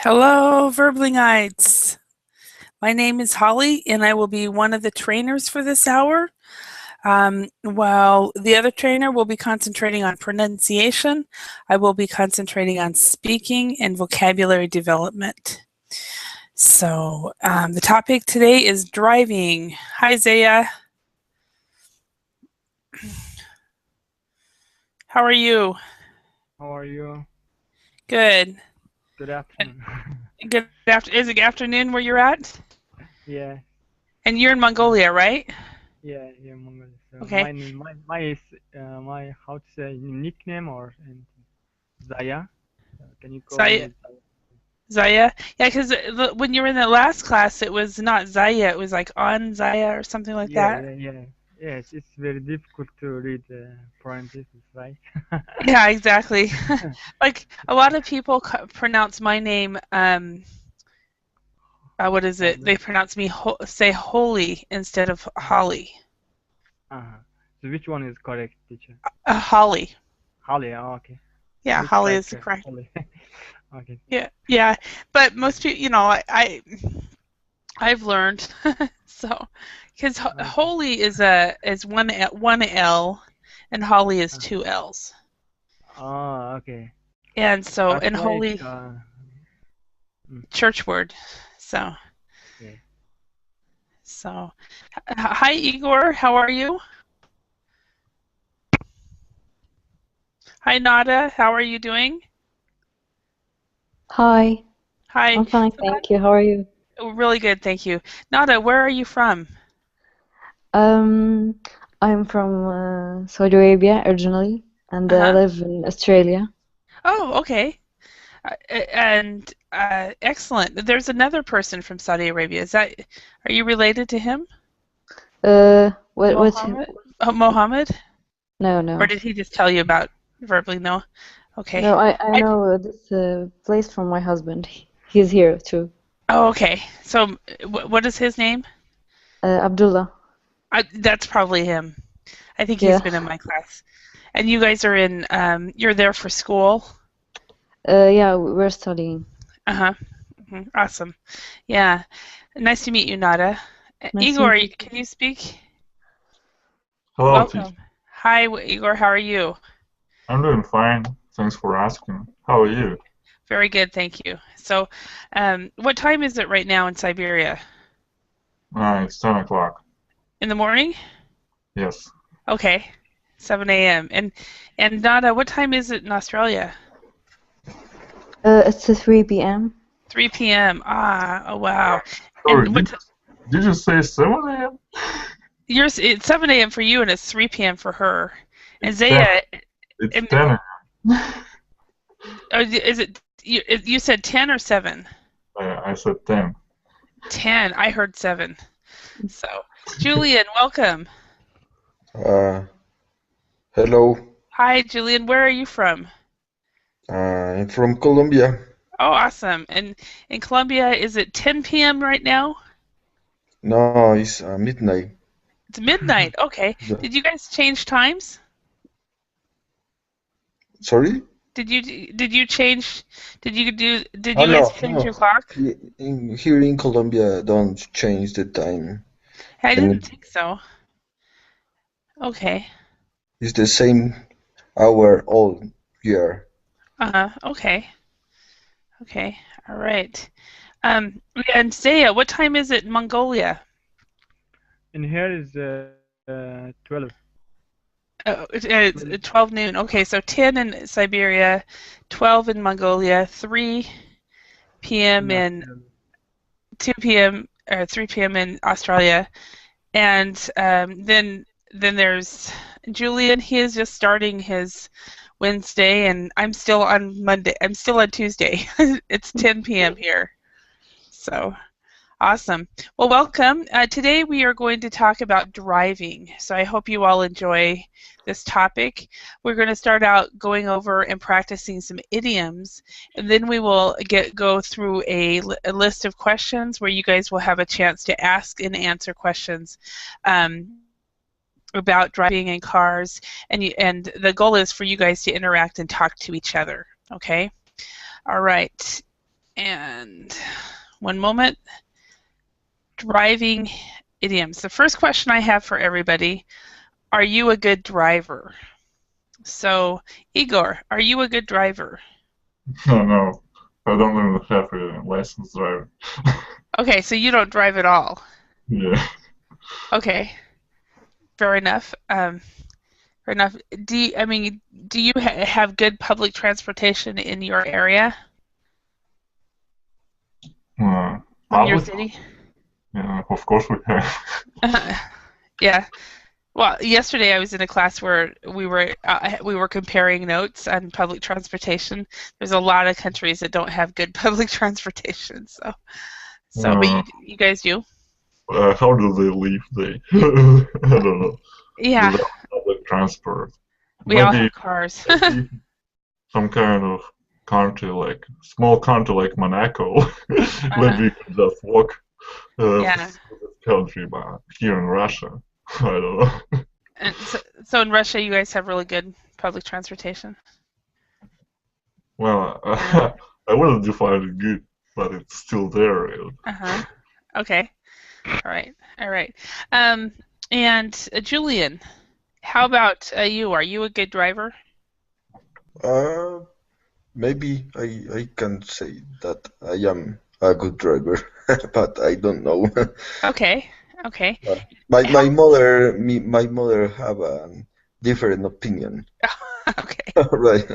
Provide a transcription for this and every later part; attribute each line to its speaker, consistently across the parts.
Speaker 1: Hello, Verblingites. My name is Holly, and I will be one of the trainers for this hour. While the other trainer will be concentrating on pronunciation, I will be concentrating on speaking and vocabulary development. So the topic today is driving. Hi, Zaya. How are you?
Speaker 2: How are you?
Speaker 1: Good.
Speaker 2: Good afternoon.
Speaker 1: Is it afternoon where you're at?
Speaker 2: Yeah,
Speaker 1: And you're in Mongolia, right?
Speaker 2: yeah, Mongolia. So
Speaker 1: Okay.
Speaker 2: my how to say nickname or anything. Zaya. Can you call
Speaker 1: Zaya.
Speaker 2: me Zaya?
Speaker 1: Zaya? Yeah, because when you were in the last class, it was not Zaya, it was like on Zaya or something like
Speaker 2: Yeah,
Speaker 1: that.
Speaker 2: yeah, yeah. Yes, it's very difficult to read parentheses, right?
Speaker 1: Yeah, exactly. Like a lot of people pronounce my name, what is it?
Speaker 2: Holly.
Speaker 1: They pronounce me say holy instead of Holly.
Speaker 2: Uh-huh. So which one is correct, teacher?
Speaker 1: Holly.
Speaker 2: Holly. Oh, okay.
Speaker 1: Yeah,
Speaker 2: Looks
Speaker 1: Holly
Speaker 2: like
Speaker 1: is the correct.
Speaker 2: Holly. Okay.
Speaker 1: Yeah, yeah. But most people, I've learned so because
Speaker 2: Okay.
Speaker 1: holy is one L, and Holly is
Speaker 2: Uh,
Speaker 1: two L's.
Speaker 2: oh, okay.
Speaker 1: And so,
Speaker 2: That's
Speaker 1: and
Speaker 2: like
Speaker 1: holy
Speaker 2: mm,
Speaker 1: church word. So,
Speaker 2: yeah.
Speaker 1: so, hi Igor, how are you? Hi Nada, how are you doing?
Speaker 3: Hi,
Speaker 1: Hi,
Speaker 3: I'm fine,
Speaker 1: so
Speaker 3: thank you. How are you?
Speaker 1: really good, thank you. Nada, where are you from?
Speaker 3: Um, I'm from Saudi Arabia originally, and I
Speaker 1: Uh-huh.
Speaker 3: live in Australia.
Speaker 1: Oh, okay. And excellent. There's another person from Saudi Arabia. Are you related to him?
Speaker 3: What's him?
Speaker 1: Mohammed? Oh, Mohammed?
Speaker 3: No,
Speaker 1: Or
Speaker 3: no,
Speaker 1: did he just tell you about verbally? No. Okay.
Speaker 3: no. I
Speaker 1: I
Speaker 3: know this place from my husband. He's here too.
Speaker 1: Oh, okay. So, what is his name?
Speaker 3: Abdullah.
Speaker 1: That's probably him. I think he's
Speaker 3: Yeah.
Speaker 1: been in my class. And you guys are you're there for school?
Speaker 3: Yeah. We're studying.
Speaker 1: Uh-huh. Awesome. Yeah. Nice to meet you, Nada.
Speaker 3: Nice to
Speaker 1: Igor,
Speaker 3: meet you too.
Speaker 1: can you speak?
Speaker 4: Hello, teacher.
Speaker 1: Welcome. Hi, Igor. How are you?
Speaker 4: I'm doing fine. Thanks for asking. How are you?
Speaker 1: Very good, thank you. So, what time is it right now in Siberia?
Speaker 4: It's 10 o'clock.
Speaker 1: In the morning?
Speaker 4: Yes.
Speaker 1: Okay. 7 a.m. And Nada, what time is it in Australia?
Speaker 3: It's 3 p.m.
Speaker 1: 3 p.m. Ah, oh wow.
Speaker 4: Sorry,
Speaker 1: And
Speaker 4: did you say 7 a.m.?
Speaker 1: it's 7 a.m. for you and it's 3 p.m. for her. And
Speaker 4: It's 10.
Speaker 1: Zaya,
Speaker 4: It's
Speaker 1: and,
Speaker 4: 10 a.m.
Speaker 1: is it you said 10 or 7?
Speaker 4: I said 10.
Speaker 1: 10. I heard 7. So, Julian, welcome.
Speaker 5: Uh, Hello,
Speaker 1: Hi, Julian. Where are you from?
Speaker 5: I'm from Colombia.
Speaker 1: Oh, awesome. And in Colombia, is it 10 p.m. right now?
Speaker 5: No, it's midnight.
Speaker 1: It's midnight. Okay.
Speaker 5: The-
Speaker 1: Did you guys change times?
Speaker 5: Sorry?
Speaker 1: Did you change? Did
Speaker 5: Oh
Speaker 1: you guys
Speaker 5: no,
Speaker 1: change your
Speaker 5: no.
Speaker 1: clock?
Speaker 5: Here in Colombia, don't change the time.
Speaker 1: I didn't
Speaker 5: And
Speaker 1: think so. Okay.
Speaker 5: it's the same hour all year.
Speaker 1: Uh-huh. Okay. Okay. All right. And Saya, what time is it in Mongolia?
Speaker 2: And here is 12.
Speaker 1: It's
Speaker 2: 12.
Speaker 1: 12 noon. Okay, so 10 in Siberia, 12 in Mongolia, 3 p.m.
Speaker 2: In
Speaker 1: in
Speaker 2: Australia.
Speaker 1: 2 p.m. or 3 p.m. in Australia. And then there's Julian. He is just starting his Wednesday, and I'm still on Monday. I'm still on Tuesday. It's 10 p.m. here. So awesome. Well, welcome. Today we are going to talk about driving. So I hope you all enjoy this topic. We're going to start out going over and practicing some idioms, and then we will go through a list of questions where you guys will have a chance to ask and answer questions about driving in cars, and the goal is for you guys to interact and talk to each other. Okay. All right. And one moment. Driving idioms. The first question I have for everybody, are you a good driver? So, Igor, are you a good driver?
Speaker 4: No, I don't even have a license driver.
Speaker 1: Okay, so you don't drive at all.
Speaker 4: Yeah.
Speaker 1: Okay, fair enough. Fair enough. Do you have good public transportation in your area,
Speaker 4: Uh,
Speaker 1: in your
Speaker 4: Public?
Speaker 1: city?
Speaker 4: Yeah, of course we have.
Speaker 1: Yeah. Well, yesterday I was in a class where we were comparing notes on public transportation. There's a lot of countries that don't have good public transportation, but
Speaker 4: Uh,
Speaker 1: you guys do.
Speaker 4: how do they live? They, I don't know,
Speaker 1: Yeah,
Speaker 4: without public transport.
Speaker 1: we all
Speaker 4: Maybe
Speaker 1: have cars.
Speaker 4: maybe some kind of country like small country like Monaco, maybe you can just walk
Speaker 1: Yeah.
Speaker 4: through this country, but here in Russia, I don't know.
Speaker 1: And so in Russia, you guys have really good public transportation.
Speaker 4: Well, I wouldn't define it good, but it's still there.
Speaker 1: Uh-huh. Okay. All right. All right. Um, and Julian, how about you? Are you a good driver?
Speaker 5: Uh, Maybe I can say that I am a good driver, but I don't know.
Speaker 1: Okay. Okay.
Speaker 5: My
Speaker 1: How?
Speaker 5: mother, my mother have a different opinion.
Speaker 1: Okay.
Speaker 5: Right.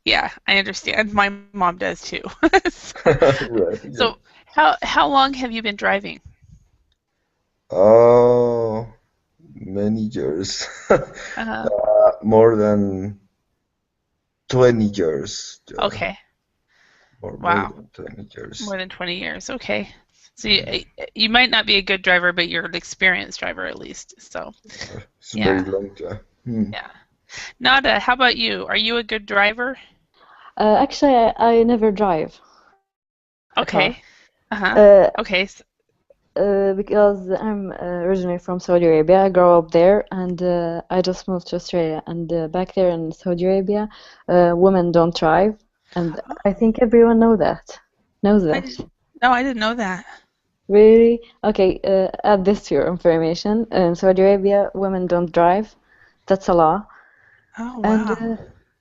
Speaker 1: Yeah, I understand. My mom does too. So,
Speaker 5: Right. Yeah.
Speaker 1: so how long have you been driving?
Speaker 5: Oh, many years.
Speaker 1: Uh,
Speaker 5: More than 20 years.
Speaker 1: okay.
Speaker 5: More
Speaker 1: Wow.
Speaker 5: than 20 years.
Speaker 1: More than 20 years. Okay. So you might not be a good driver, but you're an experienced driver at least. So,
Speaker 5: It's very
Speaker 1: yeah.
Speaker 5: long.
Speaker 1: Yeah. Nada, how about you? Are you a good driver?
Speaker 3: Actually, I never drive a car.
Speaker 1: Okay. Uh-huh.
Speaker 3: Uh,
Speaker 1: Okay.
Speaker 3: because I'm originally from Saudi Arabia. I grew up there, and I just moved to Australia. And back there in Saudi Arabia, women don't drive, and I think everyone knows
Speaker 1: I
Speaker 3: that.
Speaker 1: didn't, no, I didn't know that.
Speaker 3: Really? Okay, add this to your information. In Saudi Arabia, women don't drive. That's a law.
Speaker 1: Oh,
Speaker 3: And
Speaker 1: wow.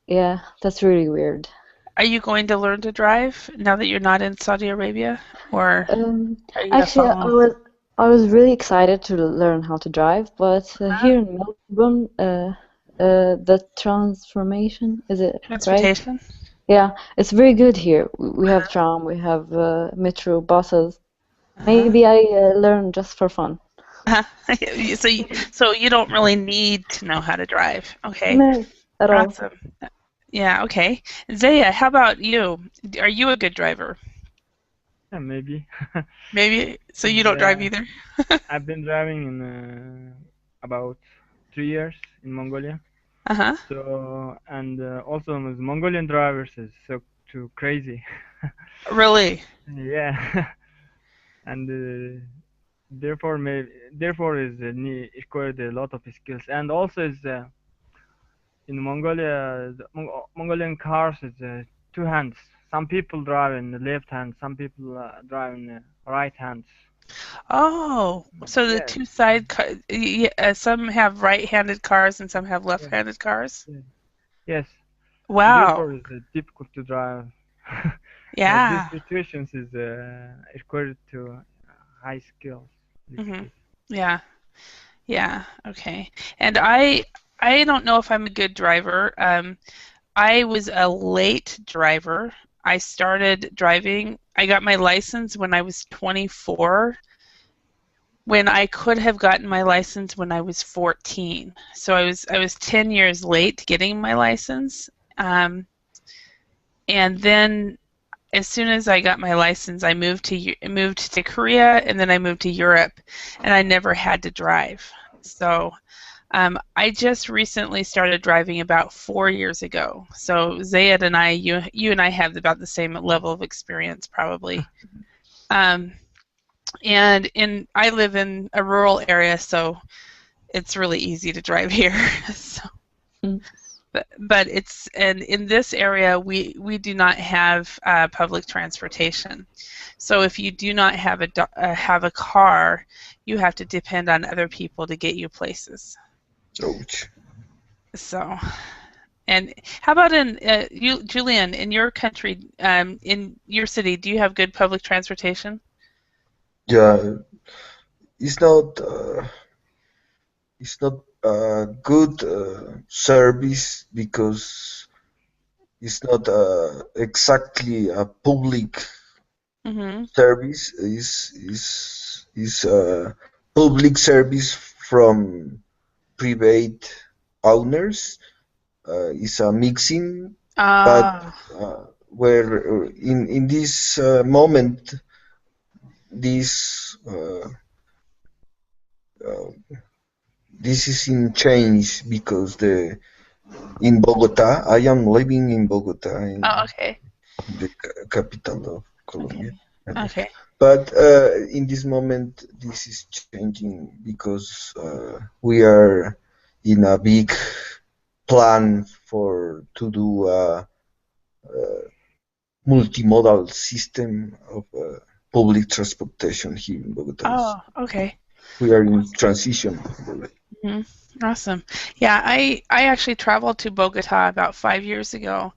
Speaker 3: yeah, that's really weird.
Speaker 1: Are you going to learn to drive now that you're not in Saudi Arabia? Or
Speaker 3: Um,
Speaker 1: are you gonna
Speaker 3: Actually,
Speaker 1: follow?
Speaker 3: I was really excited to learn how to drive, but
Speaker 1: Huh?
Speaker 3: here in Melbourne, the transformation, is it right?
Speaker 1: Transportation?
Speaker 3: Yeah, it's very good here. We have tram, we have metro buses.
Speaker 1: Uh-huh.
Speaker 3: Maybe I learn just for fun.
Speaker 1: Uh-huh. So you don't really need to know how to drive. Okay.
Speaker 3: No, at all.
Speaker 1: Awesome. Yeah, okay. Zaya, how about you? Are you a good driver?
Speaker 2: Yeah, maybe.
Speaker 1: Maybe. So you don't drive
Speaker 2: Yeah,
Speaker 1: either?
Speaker 2: I've been driving in about 3 years in Mongolia.
Speaker 1: Uh-huh.
Speaker 2: So and also the Mongolian drivers is so too crazy.
Speaker 1: Really?
Speaker 2: Yeah, and therefore is required a lot of skills, and also is in Mongolia the Mongolian cars is two hands. Some people drive in the left hand, some people drive in the right hand.
Speaker 1: Oh, so the
Speaker 2: Yes,
Speaker 1: two side some have right-handed cars and some have
Speaker 2: yes,
Speaker 1: left-handed cars?
Speaker 2: yes, yes. And
Speaker 1: Wow.
Speaker 2: therefore it's difficult to drive. These
Speaker 1: Yeah.
Speaker 2: situations is required to high skills.
Speaker 1: Hmm.
Speaker 2: Basically.
Speaker 1: Yeah. Yeah. Okay. And I don't know if I'm a good driver. I was a late driver. I started driving. I got my license when I was 24, when I could have gotten my license when I was 14. So I was 10 years late getting my license. And then as soon as I got my license, I moved to Korea, and then I moved to Europe, and I never had to drive. So I just recently started driving about 4 years ago. So Zayed and you and I have about the same level of experience probably. Um, and I live in a rural area, so it's really easy to drive here. So
Speaker 3: Mm.
Speaker 1: but it's, and in this area we do not have public transportation. So if you do not have a car, you have to depend on other people to get you places.
Speaker 5: Ouch.
Speaker 1: So, and how about in Julian, in your country, in your city, do you have good public transportation?
Speaker 5: Yeah, it's not good service because it's not exactly a public
Speaker 1: Mm-hmm.
Speaker 5: service. Is public service from private owners. Is a mixing, but where in this moment, this this is in change because in Bogota, I am living in Bogota,
Speaker 1: Oh,
Speaker 5: in
Speaker 1: okay.
Speaker 5: the capital of Colombia.
Speaker 1: Okay.
Speaker 5: But in this moment, this is changing because we are in a big plan to do a multimodal system of public transportation here in Bogota.
Speaker 1: Oh, okay.
Speaker 5: We are in transition.
Speaker 1: Mm-hmm. Awesome. Yeah, I actually traveled to Bogota about 5 years ago,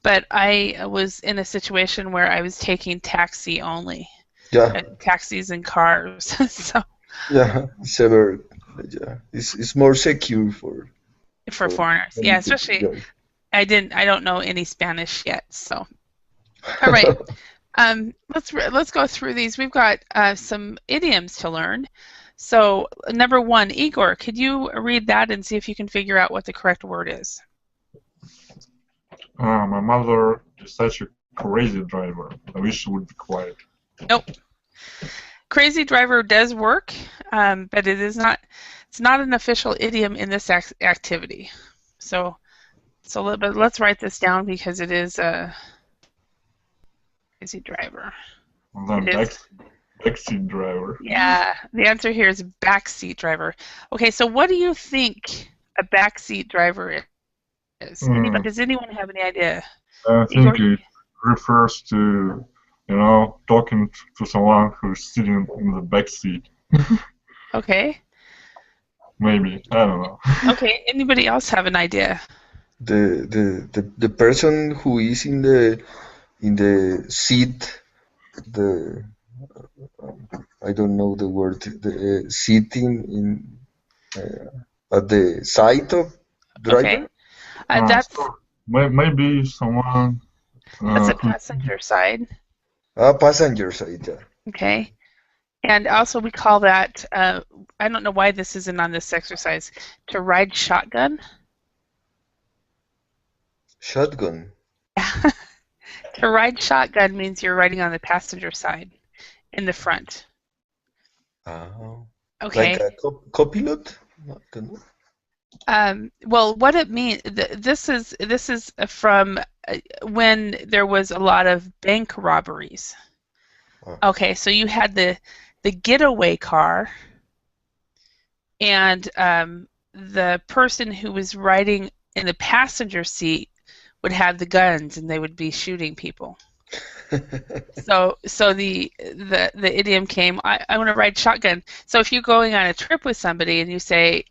Speaker 1: but I was in a situation where I was taking taxi only.
Speaker 5: Yeah.
Speaker 1: Taxis and cars. So
Speaker 5: Yeah, it's more secure for
Speaker 1: foreigners. Yeah, especially
Speaker 5: yeah.
Speaker 1: I don't know any Spanish yet, so. All right. Let's go through these. We've got some idioms to learn. So number 1, Igor, could you read that and see if you can figure out what the correct word is?
Speaker 4: My mother is such a crazy driver. I wish she would be quiet.
Speaker 1: Nope. Crazy driver does work, but it's not an official idiom in this activity. So but let's write this down because it is a crazy driver.
Speaker 4: And then backseat driver.
Speaker 1: Yeah, the answer here is
Speaker 4: backseat
Speaker 1: driver. Okay, so what do you think a backseat driver is? Does anyone have any idea?
Speaker 4: I think it refers to, talking to someone who's sitting in the back seat.
Speaker 1: Okay.
Speaker 4: Maybe, I don't know.
Speaker 1: Okay, anybody else have an idea?
Speaker 5: The person who is in the seat, I don't know the word, sitting in at the side of driver.
Speaker 1: Okay. That's
Speaker 4: so maybe someone.
Speaker 1: That's a passenger side.
Speaker 5: Passenger side. Yeah.
Speaker 1: Okay. And also we call that, I don't know why this isn't on this exercise, to ride shotgun.
Speaker 5: Shotgun.
Speaker 1: To ride shotgun means you're riding on the passenger side in the front. Okay.
Speaker 5: Like a copilot?
Speaker 1: Well, what it means, this is from when there was a lot of bank robberies. Okay, so you had the getaway car, and the person who was riding in the passenger seat would have the guns, and they would be shooting people. So the idiom came, I want to ride shotgun. So if you're going on a trip with somebody and you say,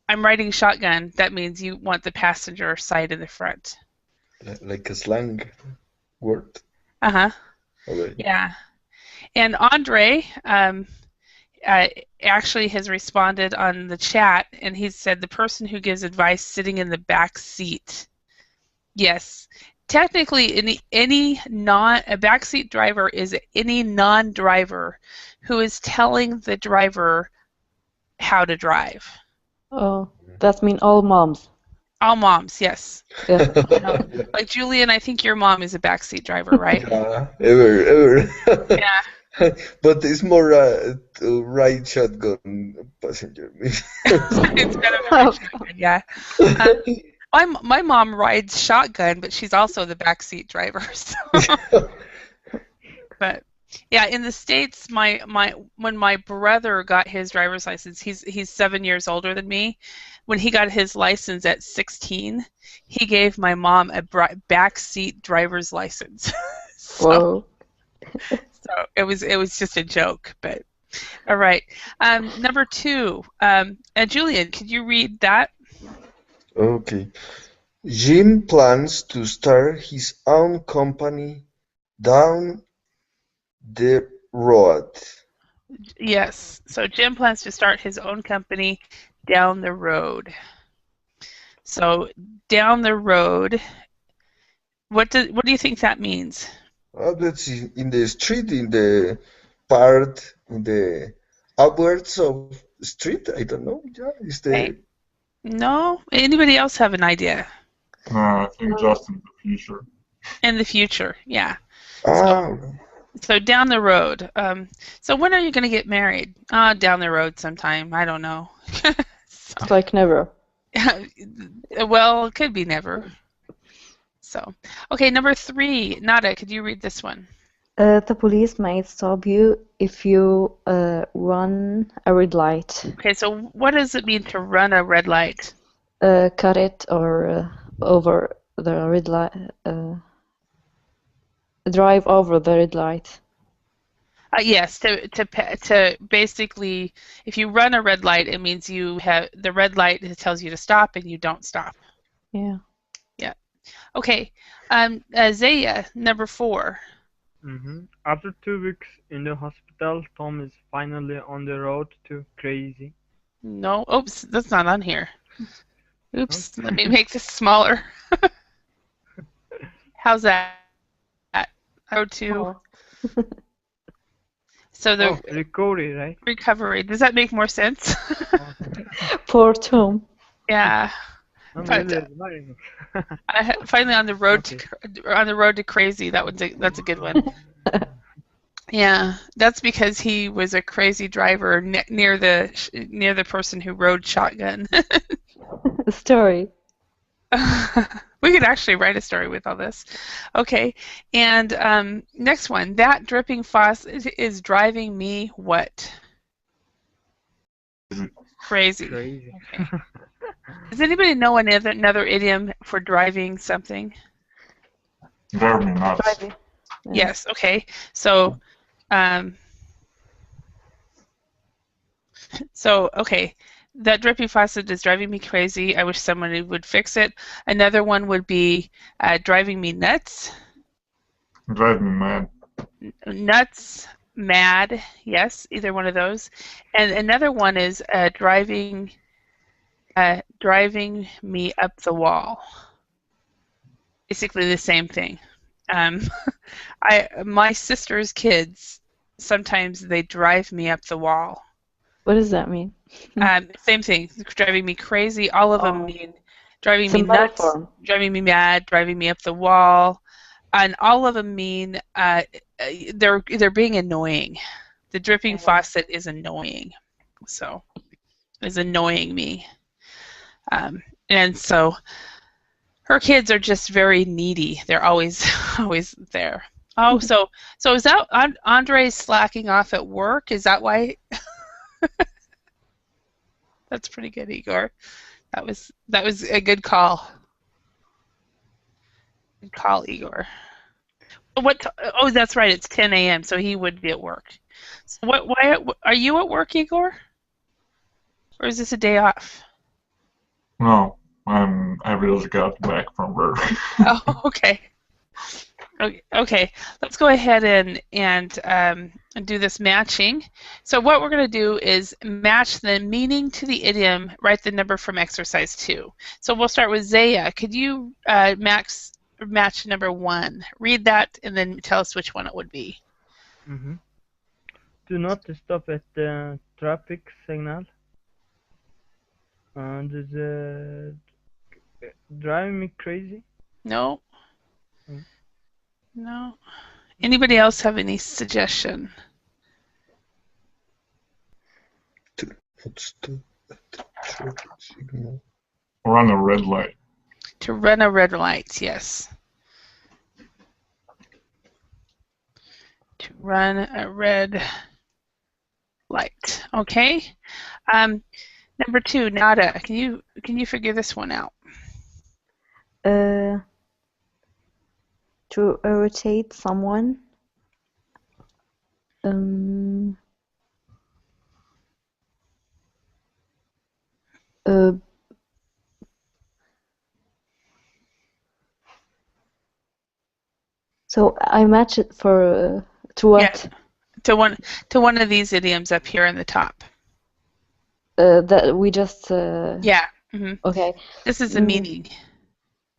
Speaker 1: I'm riding shotgun, that means you want the passenger side in the front.
Speaker 5: Like a slang word?
Speaker 1: Uh-huh.
Speaker 5: Okay.
Speaker 1: Yeah. And Andre actually has responded on the chat, and he said the person who gives advice sitting in the back seat. Yes. Technically, a backseat driver is any non-driver who is telling the driver how to drive.
Speaker 3: Oh, that means all moms.
Speaker 1: All moms, yes.
Speaker 3: Yeah.
Speaker 1: Like Julian, I think your mom is a backseat driver, right?
Speaker 5: Yeah, ever.
Speaker 1: Yeah.
Speaker 5: But it's more to ride shotgun passenger.
Speaker 1: It's better than ride shotgun, yeah. My mom rides shotgun, but she's also the backseat driver. So. But Yeah, in the States, when my brother got his driver's license, he's 7 years older than me. When he got his license at 16, he gave my mom a backseat driver's license. so
Speaker 3: Whoa.
Speaker 1: so it was just a joke, but all right. Number 2, Julian, could you read that?
Speaker 5: Okay. Jim plans to start his own company down the road.
Speaker 1: Yes. So Jim plans to start his own company down the road. So down the road, what do you think that means?
Speaker 5: Let's see, in the street, in the part, in the outwards of street, I don't know. Yeah, is
Speaker 1: Hey,
Speaker 5: the
Speaker 1: no? Anybody else have an idea?
Speaker 4: I think just in the future.
Speaker 1: In the future, yeah.
Speaker 5: ah.
Speaker 1: So down the road. So when are you going to get married? Down the road sometime. I don't know.
Speaker 3: It's like never.
Speaker 1: Well, it could be never. So, okay, number 3. Nada, could you read this one?
Speaker 3: The police might stop you if you run a red light.
Speaker 1: Okay, so what does it mean to run a red light?
Speaker 3: Cut it or over the red light. Drive over the red light.
Speaker 1: Yes, to basically, if you run a red light, it means you have the red light that tells you to stop and you don't stop.
Speaker 3: Yeah.
Speaker 1: Yeah. Okay. Zaya, number 4.
Speaker 2: After 2 weeks in the hospital, Tom is finally on the road to crazy.
Speaker 1: No, oops, that's not on here. Oops, let me make this smaller. How's that? Road to. So the
Speaker 2: recovery, right?
Speaker 1: recovery. Does that make more sense?
Speaker 3: Poor Tom.
Speaker 1: Yeah.
Speaker 2: Really,
Speaker 1: Finally on the road to crazy. That's a good one. Yeah, that's because he was a crazy driver near the person who rode shotgun.
Speaker 3: Story.
Speaker 1: We could actually write a story with all this. Okay, and next one. That dripping faucet is driving me what? Crazy. Okay. Does anybody know another idiom for driving something?
Speaker 4: Drive me nuts.
Speaker 3: Driving.
Speaker 1: Yes. Okay. So, okay. That dripping faucet is driving me crazy. I wish someone would fix it. Another one would be driving me nuts.
Speaker 4: Drive me mad.
Speaker 1: Nuts, mad. Yes, either one of those. And another one is driving me up the wall. Basically the same thing. My sister's kids, sometimes they drive me up the wall.
Speaker 3: What does that mean?
Speaker 1: Same thing, driving me crazy. All of them mean driving me nuts, driving me mad, driving me up the wall, and all of them mean they're being annoying. The dripping faucet is annoying, so is annoying me, and so her kids are just very needy. They're always there. Oh, so is that Andre slacking off at work? Is that why? That's pretty good, Igor. That was a good call. Good call, Igor. Oh, that's right. It's 10 a.m. So he would be at work. So why are you at work, Igor? Or is this a day off?
Speaker 4: No, I just got back from work.
Speaker 1: Oh, okay. Okay, let's go ahead and do this matching. So what we're going to do is match the meaning to the idiom, write the number from exercise 2. So we'll start with Zaya. Could you match number 1? Read that and then tell us which one it would be.
Speaker 2: Do not stop at the traffic signal. And driving me crazy?
Speaker 1: No. No. Anybody else have any suggestion?
Speaker 4: Run a red light.
Speaker 1: To run a red light, yes. to run a red light. Okay. Number 2, Nada. Can you figure this one out?
Speaker 3: To irritate someone. So I match it for to what?
Speaker 1: Yeah, to one of these idioms up here in the top.
Speaker 3: That we just.
Speaker 1: Yeah. Mm-hmm.
Speaker 3: Okay.
Speaker 1: This is the meaning.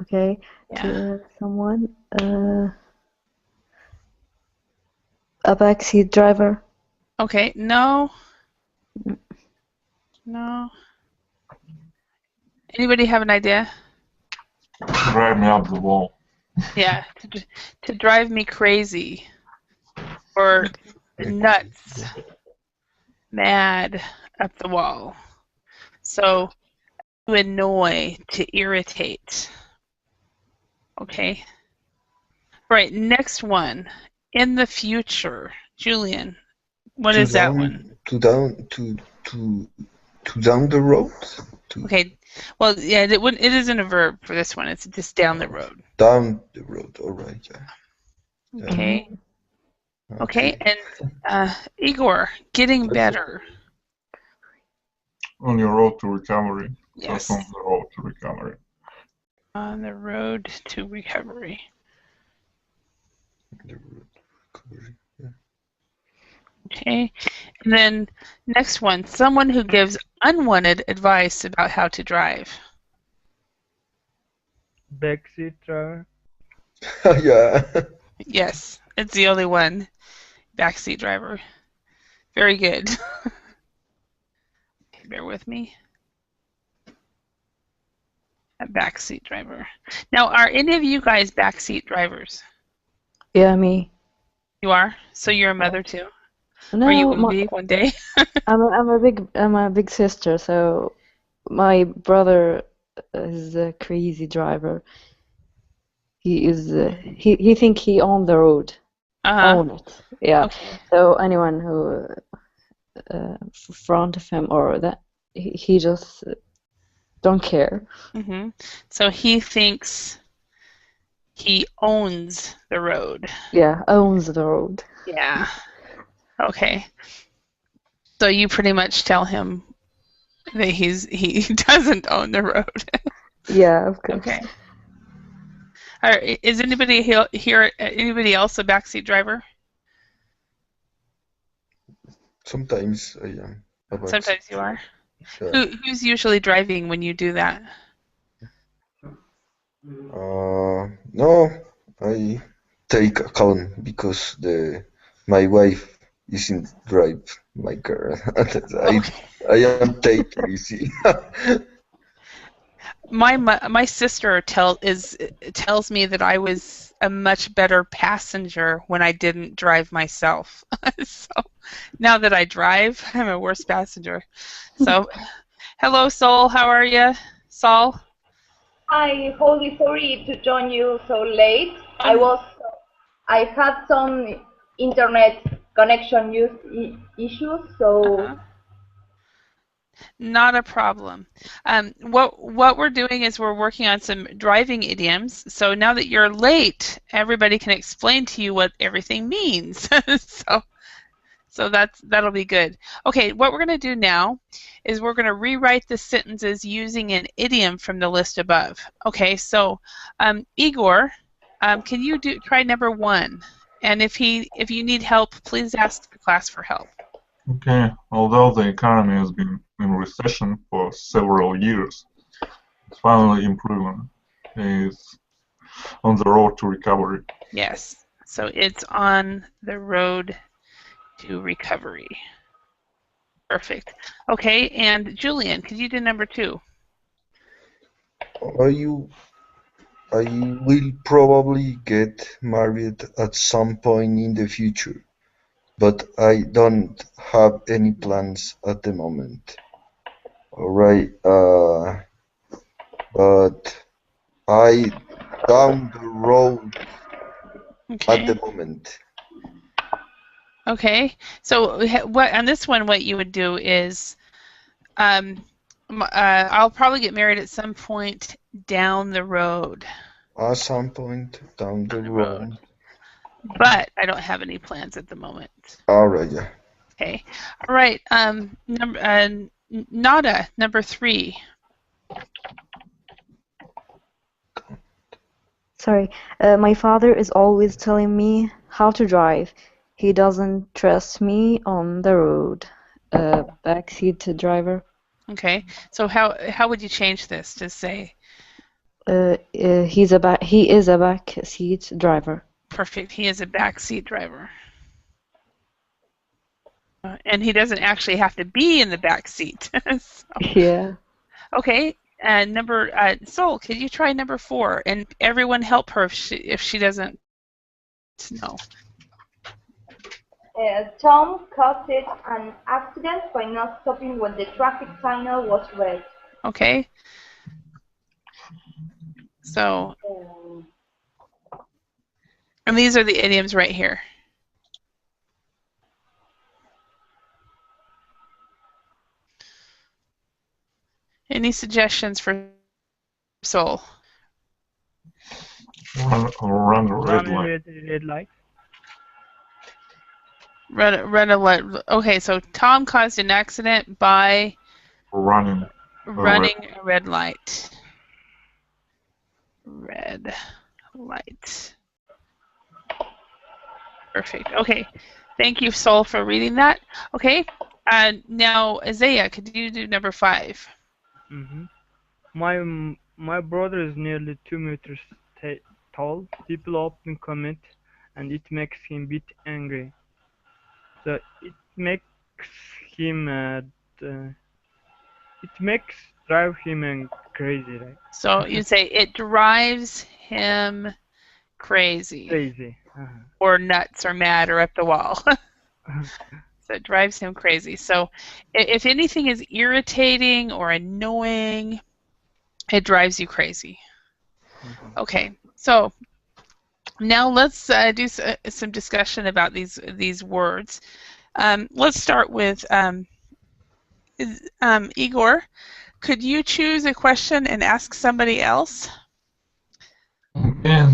Speaker 3: Okay.
Speaker 1: Yeah.
Speaker 3: To someone. A backseat driver.
Speaker 1: Okay. No. No. Anybody have an idea?
Speaker 4: Drive me up the wall.
Speaker 1: Yeah. To drive me crazy. Or nuts. Mad up the wall. So to annoy, to irritate. Okay. Right, next one. In the future. Julian, what is that one?
Speaker 5: To down the road.
Speaker 1: Okay. Well, yeah, it isn't a verb for this one. It's just down the road.
Speaker 5: Down the road. All right. Yeah.
Speaker 1: Okay. Okay. And Igor, getting better.
Speaker 4: On your road to recovery.
Speaker 1: Yes.
Speaker 4: That's on the road to recovery.
Speaker 1: On the road to recovery.
Speaker 5: The road to recovery. Yeah.
Speaker 1: Okay. And then next one, someone who gives unwanted advice about how to drive.
Speaker 2: Backseat driver.
Speaker 5: Yeah.
Speaker 1: Yes, it's the only one. Backseat driver. Very good. Okay, bear with me. A backseat driver. Now, are any of you guys backseat drivers?
Speaker 3: Yeah, me.
Speaker 1: You are? So you're a mother too?
Speaker 3: No,
Speaker 1: Or you will be one day?
Speaker 3: I'm a big sister, so my brother is a crazy driver. He is he think he own the road. Own it. Yeah.
Speaker 1: Okay.
Speaker 3: So anyone who front of him or that he just don't care.
Speaker 1: Mm-hmm. So he thinks he owns the road.
Speaker 3: Yeah, owns the road.
Speaker 1: Yeah. Okay. So you pretty much tell him that he doesn't own the road.
Speaker 3: Yeah, of course.
Speaker 1: Okay. All right. Is anybody here? Anybody else a backseat driver?
Speaker 5: Sometimes I am.
Speaker 1: Sometimes you are.
Speaker 5: Yeah.
Speaker 1: Who's usually driving when you do that?
Speaker 5: No, I take account because my wife isn't drive my car. I am take easy.
Speaker 1: My sister tells me that I was a much better passenger when I didn't drive myself. So now that I drive, I'm a worse passenger. So, hello, Sol. How are you, Sol?
Speaker 6: I'm wholly sorry to join you so late. I had some internet connection issues, so.
Speaker 1: Not a problem. What we're doing is we're working on some driving idioms. So now that you're late, everybody can explain to you what everything means. So that'll be good. Okay, what we're going to do now is we're going to rewrite the sentences using an idiom from the list above. Okay, so Igor, can you try number 1? And if you need help, please ask the class for help.
Speaker 4: Okay, although the economy has been in recession for several years, it's finally improving. It's on the road to recovery.
Speaker 1: Yes, so it's on the road to recovery. Perfect. Okay, and Julian, could you do number 2?
Speaker 5: I will probably get married at some point in the future, but I don't have any plans at the moment. All right, but I down the road at the moment.
Speaker 1: Okay. So what on this one, what you would do is, I'll probably get married at some point down the road.
Speaker 5: At some point down the road.
Speaker 1: But I don't have any plans at the moment.
Speaker 5: All right, yeah.
Speaker 1: Okay. All right. Nada, number 3.
Speaker 3: Sorry. My father is always telling me how to drive. He doesn't trust me on the road. Backseat driver.
Speaker 1: Okay. So how would you change this to say?
Speaker 3: He is a backseat driver.
Speaker 1: Perfect. He is a backseat driver. And he doesn't actually have to be in the back seat. So,
Speaker 3: Yeah.
Speaker 1: okay. Sol, could you try number 4? And everyone help her if she doesn't know.
Speaker 6: Tom caused an accident by not stopping when the traffic signal was red.
Speaker 1: Okay. So, and these are the idioms right here. Any suggestions for Sol?
Speaker 4: Run a red light.
Speaker 2: Red light.
Speaker 1: Run a light. Okay, so Tom caused an accident by
Speaker 4: Running
Speaker 1: a red light. Red light. Perfect. Okay. Thank you, Sol, for reading that. Okay. Now, Isaiah, could you do number 5?
Speaker 2: My brother is nearly 2 meters tall. People often comment, and it makes him a bit angry. So it makes him drive him crazy, right?
Speaker 1: So you say it drives him crazy.
Speaker 2: Crazy.
Speaker 1: Or nuts or mad or up the wall. So it drives him crazy. So if anything is irritating or annoying, it drives you crazy. Okay, so now let's do some discussion about these words. Let's start with Igor. Could you choose a question and ask somebody else?
Speaker 4: Okay.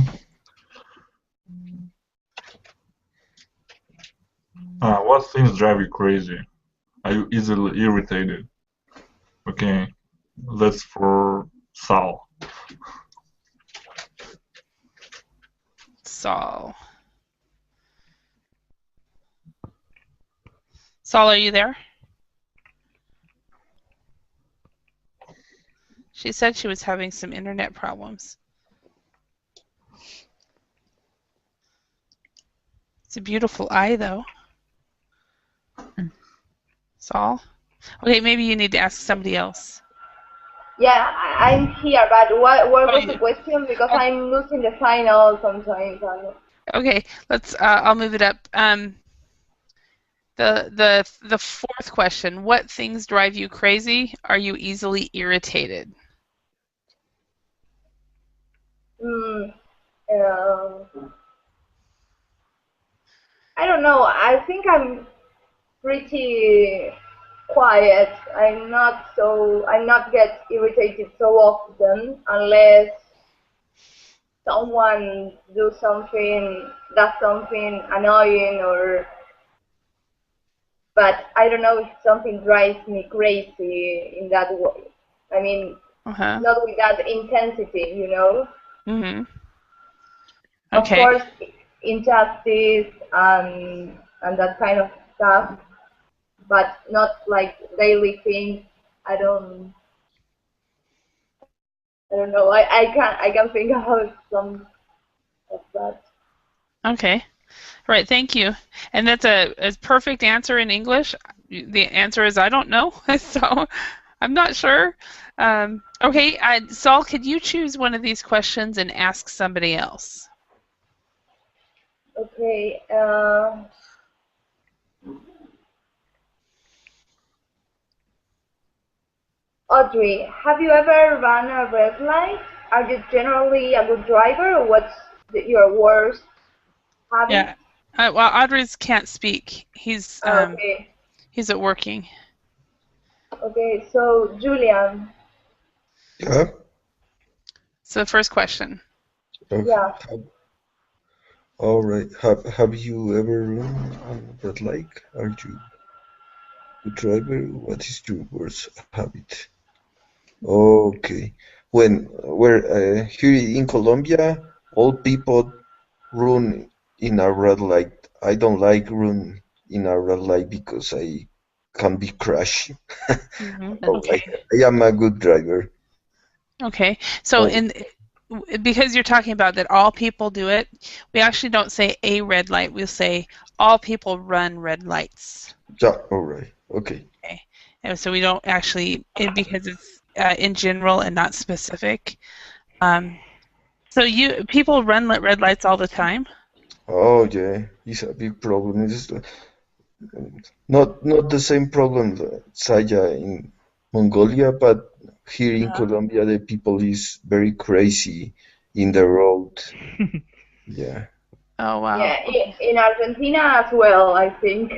Speaker 4: What things drive you crazy? Are you easily irritated? Okay, that's for Sal.
Speaker 1: Saul, are you there? She said she was having some internet problems. It's a beautiful eye, though. Saul? Okay, maybe you need to ask somebody else.
Speaker 6: Yeah, I'm here, but what was the question? Because I'm losing the signal sometimes.
Speaker 1: Okay, let's. I'll move it up. The 4th question: what things drive you crazy? Are you easily irritated?
Speaker 6: I don't know. I think I'm pretty quiet. I'm not get irritated so often unless someone does something annoying but I don't know if something drives me crazy in that way. I mean, not with that intensity, you know?
Speaker 1: Okay.
Speaker 6: Of course, injustice and that kind of stuff, but not like daily things. I don't know. I can think about some of that.
Speaker 1: Okay. All right, thank you. And that's a perfect answer in English. The answer is I don't know, so I'm not sure. Okay, Saul, could you choose one of these questions and ask somebody else?
Speaker 6: Okay. Audrey, have you ever run a red light? Are you generally a good driver, or what's your worst habit?
Speaker 1: Yeah. Well, Audrey's can't speak. He's
Speaker 6: Okay.
Speaker 1: at working.
Speaker 6: Okay, so Julian.
Speaker 5: Yeah.
Speaker 6: So
Speaker 1: the first question.
Speaker 6: Yeah.
Speaker 5: All right. Have you ever run on red light? Are you a good driver? What is your worst habit? Okay. We're here in Colombia, all people run in a red light. I don't like run in a red light because I can be crashed.
Speaker 1: Okay.
Speaker 5: I am a good driver.
Speaker 1: Okay. So
Speaker 5: Oh,
Speaker 1: because you're talking about that all people do it, we actually don't say a red light. We'll say all people run red lights.
Speaker 5: yeah, all right. Okay.
Speaker 1: Okay. And so we don't actually, because it's in general and not specific. So people run red lights all the time?
Speaker 5: Oh yeah, it's a big problem. It's not the same problem that Saya in Mongolia, but here in Colombia the people is very crazy in the road. Yeah.
Speaker 1: Oh wow.
Speaker 6: Yeah, in Argentina as well, I think.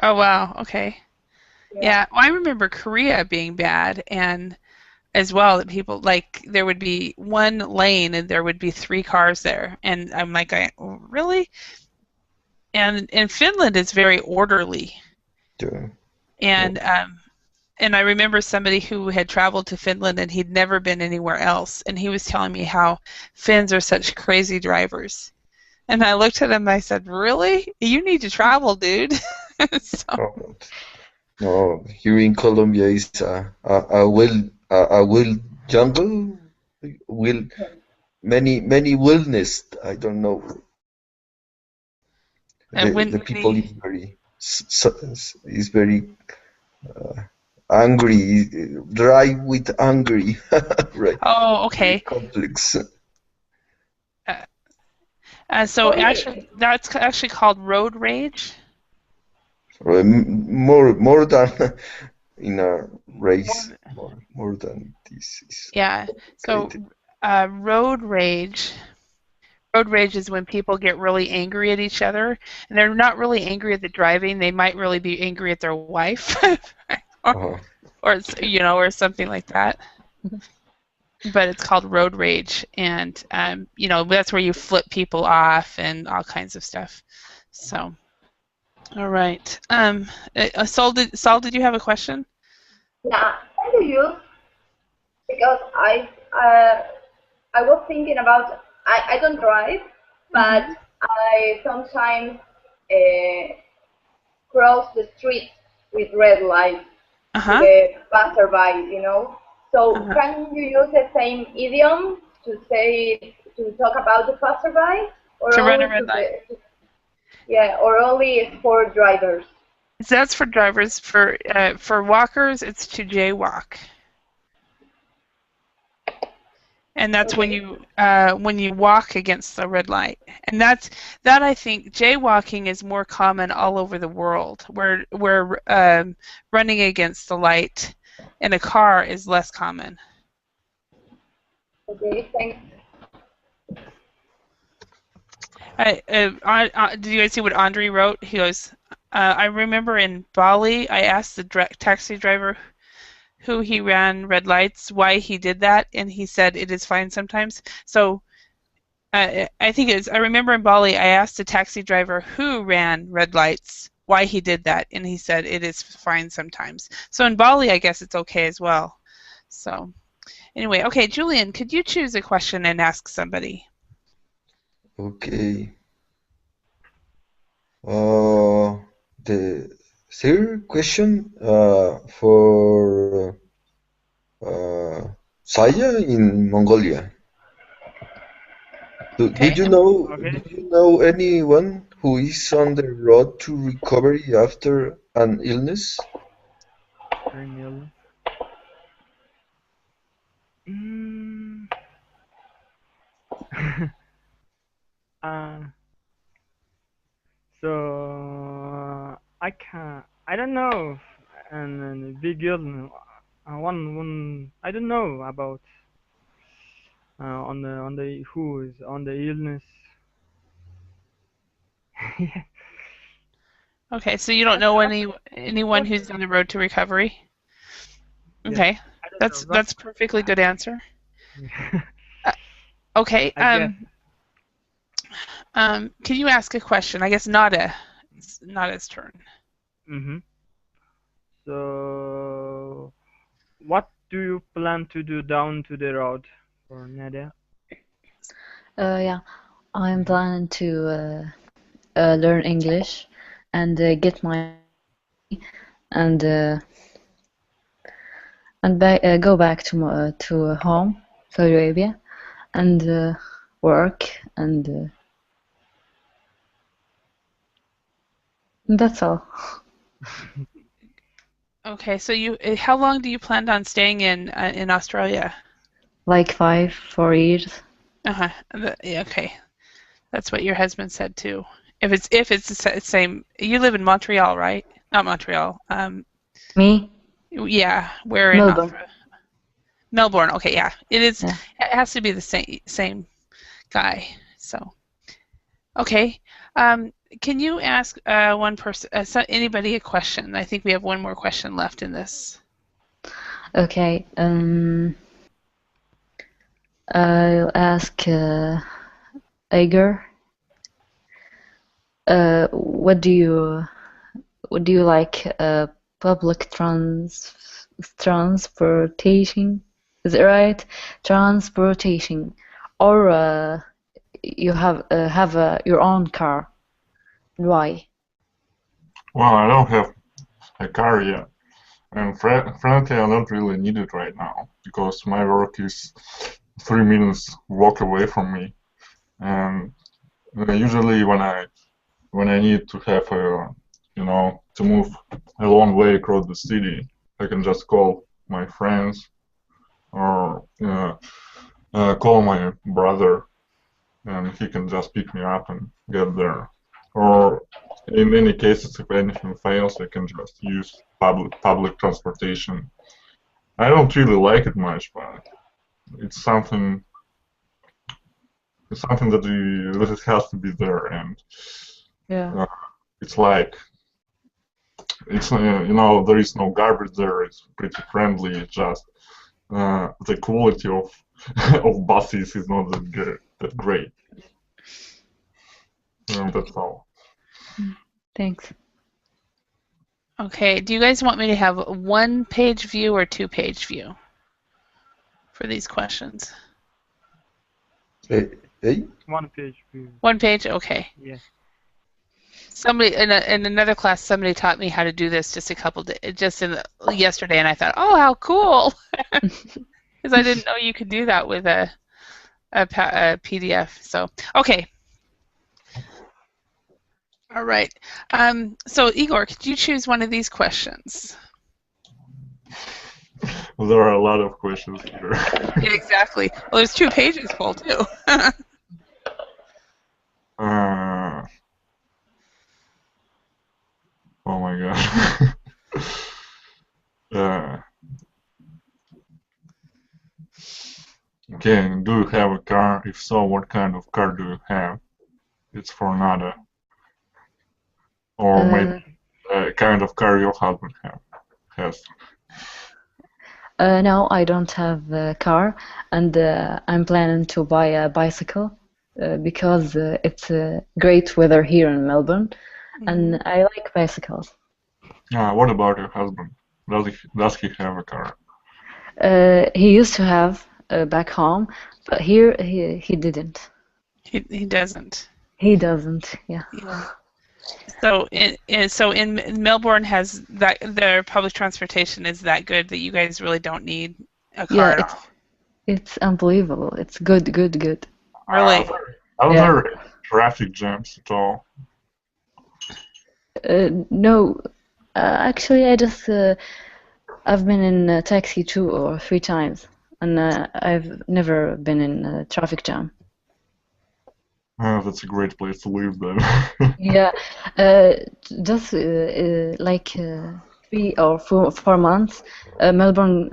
Speaker 1: Oh wow. Okay.
Speaker 6: Yeah.
Speaker 1: Well, I remember Korea being bad, and as well that people like there would be one lane and there would be 3 cars there, and I'm like, really? And in Finland is very orderly,
Speaker 5: Yeah.
Speaker 1: and I remember somebody who had traveled to Finland and he'd never been anywhere else, and he was telling me how Finns are such crazy drivers. And I looked at him and I said, really? You need to travel, dude.
Speaker 5: Oh, no, here in Colombia is a will jungle, will many wilderness. I don't know. The people is very angry, drive with angry, right?
Speaker 1: Oh, okay.
Speaker 5: Complex.
Speaker 1: So actually, that's actually called road rage.
Speaker 5: More than in a race, more than this is.
Speaker 1: Yeah. So road rage. Road rage is when people get really angry at each other, and they're not really angry at the driving. They might really be angry at their wife, or or something like that. But it's called road rage, and that's where you flip people off and all kinds of stuff. So, all right. Saul, did you have a question?
Speaker 6: Yeah, I do use because I was thinking about I don't drive, but I sometimes cross the street with red lights to the passerby, So can you use the same idiom to talk about the passerby, or
Speaker 1: to
Speaker 6: only
Speaker 1: run a red light?
Speaker 6: or only for drivers?
Speaker 1: That's for drivers. For walkers, it's to jaywalk. And that's when you walk against the red light, and that I think jaywalking is more common all over the world. Where running against the light in a car is less common.
Speaker 6: Okay, thanks.
Speaker 1: Did you guys see what Andre wrote? He goes, I remember in Bali, I asked the taxi driver who he ran red lights, why he did that, and he said it is fine sometimes. So I think I remember in Bali, I asked the taxi driver who ran red lights, why he did that, and he said it is fine sometimes. So in Bali, I guess it's okay as well. So anyway, okay, Julian, could you choose a question and ask somebody?
Speaker 5: Okay. The third question for Saya in Mongolia. Do you know anyone who is on the road to recovery after an illness?
Speaker 2: So I don't know, and big girl, one I don't know about on the who is on the illness. Yeah.
Speaker 1: Okay, so you don't know anyone who's on the road to recovery?
Speaker 2: Yes.
Speaker 1: Okay,
Speaker 2: I don't know.
Speaker 1: that's perfectly good answer. Okay,
Speaker 2: I guess.
Speaker 1: can you ask a question? I guess Nada's turn.
Speaker 2: So, what do you plan to do down to the road for Nadia?
Speaker 3: Yeah, I'm planning to learn English and get my degree and go back to home, Saudi Arabia, and work and that's all.
Speaker 1: Okay, so how long do you plan on staying in Australia?
Speaker 3: Like 4 years.
Speaker 1: Uh-huh. Yeah, okay. That's what your husband said too. If it's the same, you live in Montreal, right? Not Montreal.
Speaker 3: Me?
Speaker 1: Yeah, we're in
Speaker 3: Melbourne.
Speaker 1: Melbourne. Okay, yeah. It is.
Speaker 3: Yeah.
Speaker 1: It has to be the same guy. So, okay. Can you ask one person, anybody, a question? I think we have one more question left in this.
Speaker 3: Okay. I'll ask Igor. What do you like? Public transportation? Is it right? Transportation, or you have your own car? Why?
Speaker 4: Well, I don't have a car yet, and frankly, I don't really need it right now because my work is 3 minutes walk away from me, and usually when I need to have to move a long way across the city, I can just call my friends or call my brother, and he can just pick me up and get there. Or in many cases, if anything fails, I can just use public transportation. I don't really like it much, but it's something that it has to be there, and
Speaker 3: Yeah.
Speaker 4: it's like there is no garbage there. It's pretty friendly. It's just the quality of of buses is not that great. That's all.
Speaker 3: Thanks.
Speaker 1: Okay. Do you guys want me to have a one-page view or two-page view for these questions?
Speaker 5: Hey?
Speaker 2: One page view.
Speaker 1: One page. Okay.
Speaker 2: Yes.
Speaker 1: Somebody in another class, somebody taught me how to do this yesterday, and I thought, oh, how cool! Because I didn't know you could do that with a PDF. So, okay. All right. So, Igor, could you choose one of these questions?
Speaker 4: Well, there are a lot of questions here.
Speaker 1: Yeah, exactly. Well, there's 2 pages full, too.
Speaker 4: Oh my god. Okay, do you have a car? If so, what kind of car do you have? It's for Nada. Or maybe a kind of car your husband has.
Speaker 3: No, I don't have a car, and I'm planning to buy a bicycle because it's great weather here in Melbourne, and I like bicycles.
Speaker 4: What about your husband? Does he have a car?
Speaker 3: He used to have back home, but here he didn't.
Speaker 1: He doesn't.
Speaker 3: He doesn't. Yeah.
Speaker 1: So in Melbourne has that their public transportation is that good that you guys really don't need a car at all.
Speaker 3: It's unbelievable. It's good.
Speaker 1: Really?
Speaker 4: Are there traffic jams at all?
Speaker 3: No, actually, I've been in a taxi 2 or 3 times, and I've never been in a traffic jam.
Speaker 4: That's a great place to live, then.
Speaker 3: Yeah, just like 3 or 4 months, Melbourne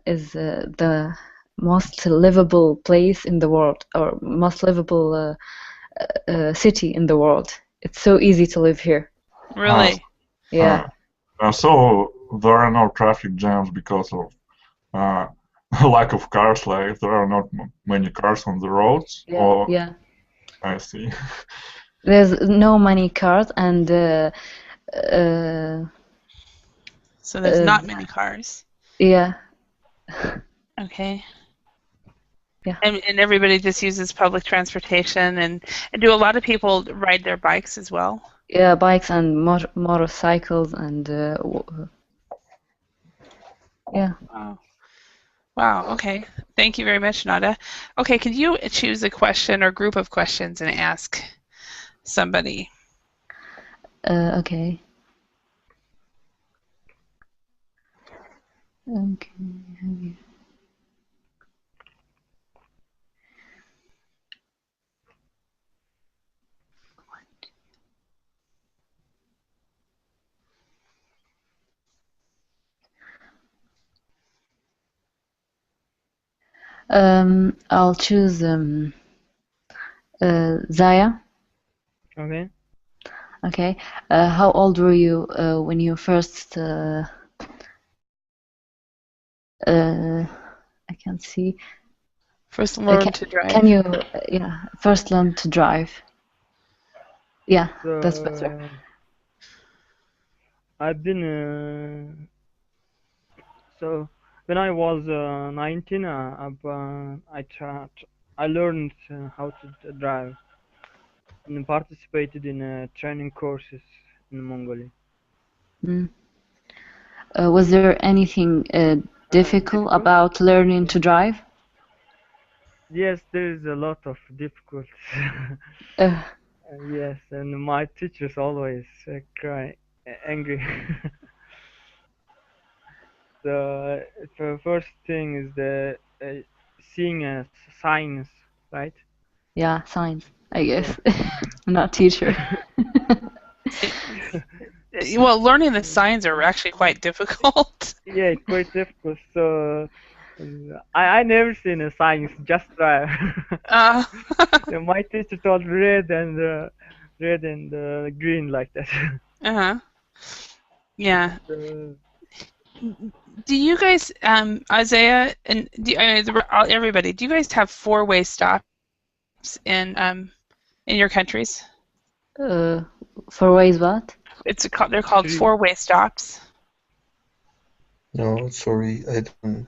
Speaker 3: is the most livable place in the world, or most livable city in the world. It's so easy to live here.
Speaker 1: Really?
Speaker 3: Yeah.
Speaker 4: So there are no traffic jams because of lack of cars. Like there are not many cars on the roads. Or
Speaker 3: Yeah.
Speaker 4: I see.
Speaker 3: There's no many cars, and
Speaker 1: so there's not many cars.
Speaker 3: Yeah.
Speaker 1: Okay.
Speaker 3: Yeah.
Speaker 1: And everybody just uses public transportation, and do a lot of people ride their bikes as well?
Speaker 3: Yeah, bikes and motorcycles and yeah.
Speaker 1: Wow. Okay. Thank you very much, Nada. Okay, can you choose a question or group of questions and ask somebody?
Speaker 3: Okay. Okay. I'll choose Zaya.
Speaker 2: Okay.
Speaker 3: Okay. How old were you when you first I can't see.
Speaker 1: First learn to drive.
Speaker 3: Can you first learn to drive? Yeah, that's better.
Speaker 2: I've been so when I was 19, I learned how to drive and participated in training courses in Mongolia.
Speaker 3: Was there anything difficult about learning to drive?
Speaker 2: Yes, there is a lot of difficulties. Yes, and my teachers always cry, angry. The first thing is the seeing signs, right?
Speaker 3: Yeah, signs, I guess. I'm not a teacher.
Speaker 1: Well, learning the signs are actually quite difficult.
Speaker 2: Yeah, quite difficult. So I never seen a signs, just drive. My teacher told red and green like that.
Speaker 1: Yeah. Do you guys, Isaiah and everybody, do you guys have four-way stops in your countries?
Speaker 3: Four-ways what?
Speaker 1: They're called four-way stops.
Speaker 5: No, sorry, I don't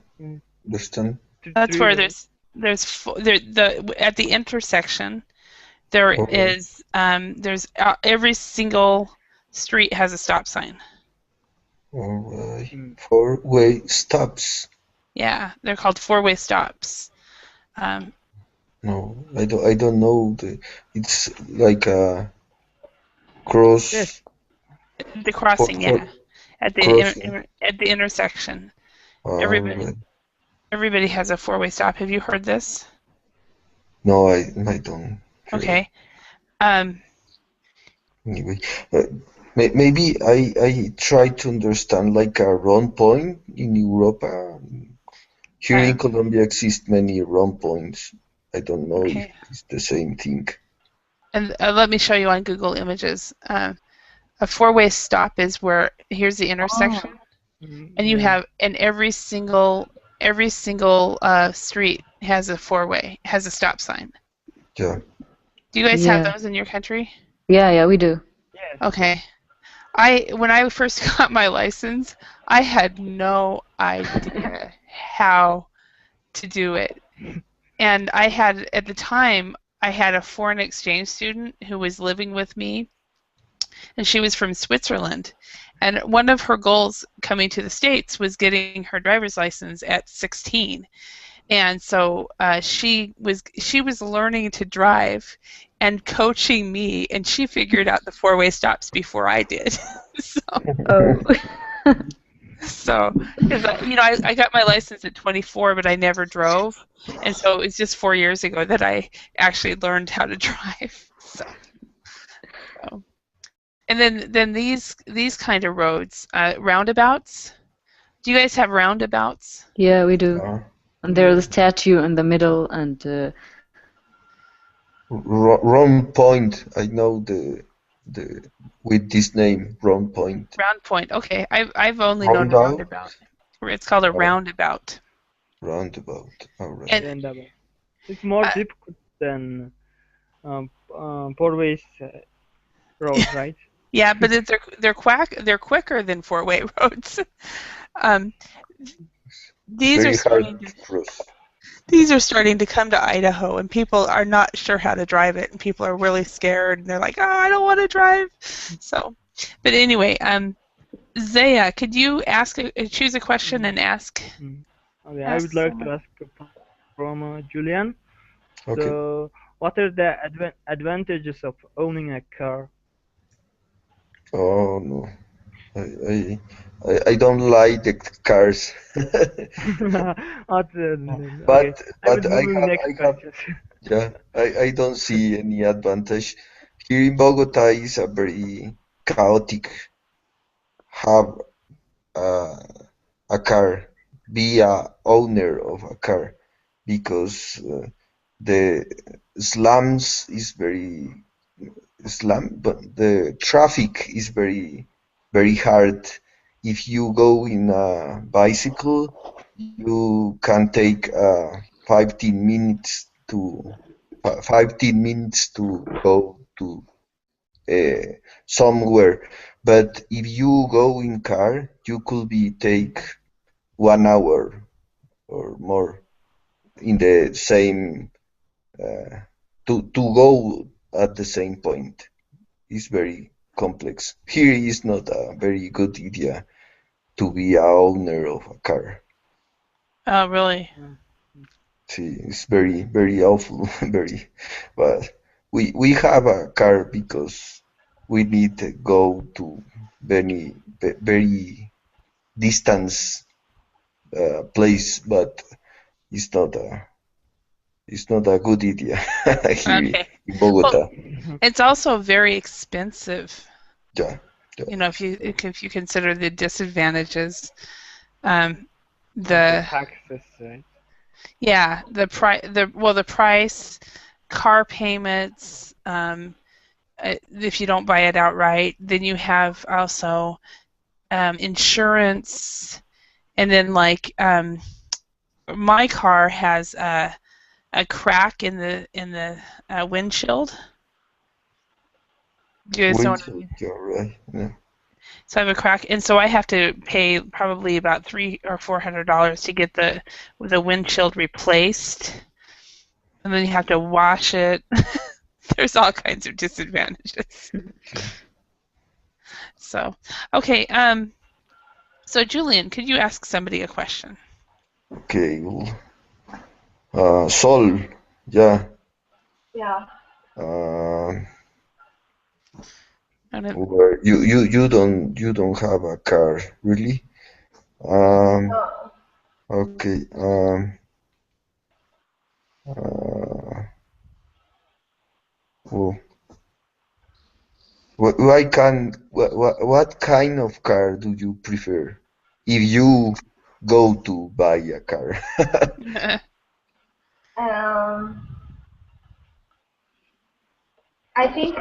Speaker 5: understand.
Speaker 1: That's where there's at the intersection there is there's every single street has a stop sign.
Speaker 5: Alright. Four-way stops.
Speaker 1: Yeah, they're called four-way stops.
Speaker 5: No, I don't know. It's like a cross.
Speaker 2: Yes.
Speaker 1: The crossing, yeah. At the intersection. Everybody has a four-way stop. Have you heard this?
Speaker 5: No, I don't.
Speaker 1: Okay.
Speaker 5: Anyway, maybe I try to understand like a round point in Europe. Here in Colombia exist many round points. I don't know if it's the same thing.
Speaker 1: And let me show you on Google Images. A four-way stop is where here's the intersection, and you have every single street has a four-way, has a stop sign.
Speaker 5: Yeah.
Speaker 1: Do you guys have those in your country?
Speaker 3: Yeah, we do.
Speaker 2: Yes.
Speaker 1: Okay. When I first got my license, I had no idea how to do it. And at the time, I had a foreign exchange student who was living with me, and she was from Switzerland. And one of her goals coming to the States was getting her driver's license at 16. And so she was learning to drive and coaching me, and she figured out the four-way stops before I did. So, because I got my license at 24, but I never drove, and so it was just 4 years ago that I actually learned how to drive. So. And then these kind of roads, roundabouts. Do you guys have roundabouts?
Speaker 3: Yeah, we do. And there's a statue in the middle, and
Speaker 5: round point. I know with this name, Round Point.
Speaker 1: Round Point. Okay, I've only known a roundabout. It's called a roundabout.
Speaker 5: Roundabout. All right.
Speaker 1: And,
Speaker 2: Roundabout. It's more difficult than FourWay road, right?
Speaker 1: yeah, but they're quicker than four-way roads. These
Speaker 5: Very
Speaker 1: are
Speaker 5: hard
Speaker 1: starting
Speaker 5: to cross.
Speaker 1: these are starting to come to Idaho, and people are not sure how to drive it, and people are really scared, and they're like, "Oh, I don't want to drive." So, but anyway, Zaya, could you choose a question and ask?
Speaker 2: Okay, I would like to ask from Julian.
Speaker 5: Okay.
Speaker 2: So, what are the advantages of owning a car?
Speaker 5: Oh no, I don't like the cars.
Speaker 2: Okay.
Speaker 5: But
Speaker 2: I will move next question.
Speaker 5: Yeah, I don't see any advantage. Here in Bogota is a very chaotic have a car, be a owner of a car, because the slums is very but the traffic is very hard. If you go in a bicycle, you can take 15 minutes to 15 minutes to go to somewhere. But if you go in car, you could be take 1 hour or more in the same to go at the same point. Is very complex. Here is not a very good idea to be a owner of a car.
Speaker 1: Oh, really?
Speaker 5: See, it's very awful, but we have a car because we need to go to very distance place, but it's not a good idea here in Bogota.
Speaker 1: Well, it's also very expensive.
Speaker 5: Yeah.
Speaker 1: You know, if you consider the disadvantages,
Speaker 2: The taxes, right?
Speaker 1: Yeah, the price, car payments. If you don't buy it outright, then you have also insurance, and then like my car has a crack in the windshield. Do you guys know what I mean?
Speaker 5: Right. Yeah.
Speaker 1: So I have a crack, and so I have to pay probably about $300 or $400 to get the windshield replaced, and then you have to wash it. There's all kinds of disadvantages. So, okay. So Julian, could you ask somebody a question?
Speaker 5: Okay. Sol. Yeah.
Speaker 6: Yeah.
Speaker 5: You don't have a car, really?
Speaker 6: No.
Speaker 5: Okay. What kind of car do you prefer if you go to buy a car?
Speaker 6: I think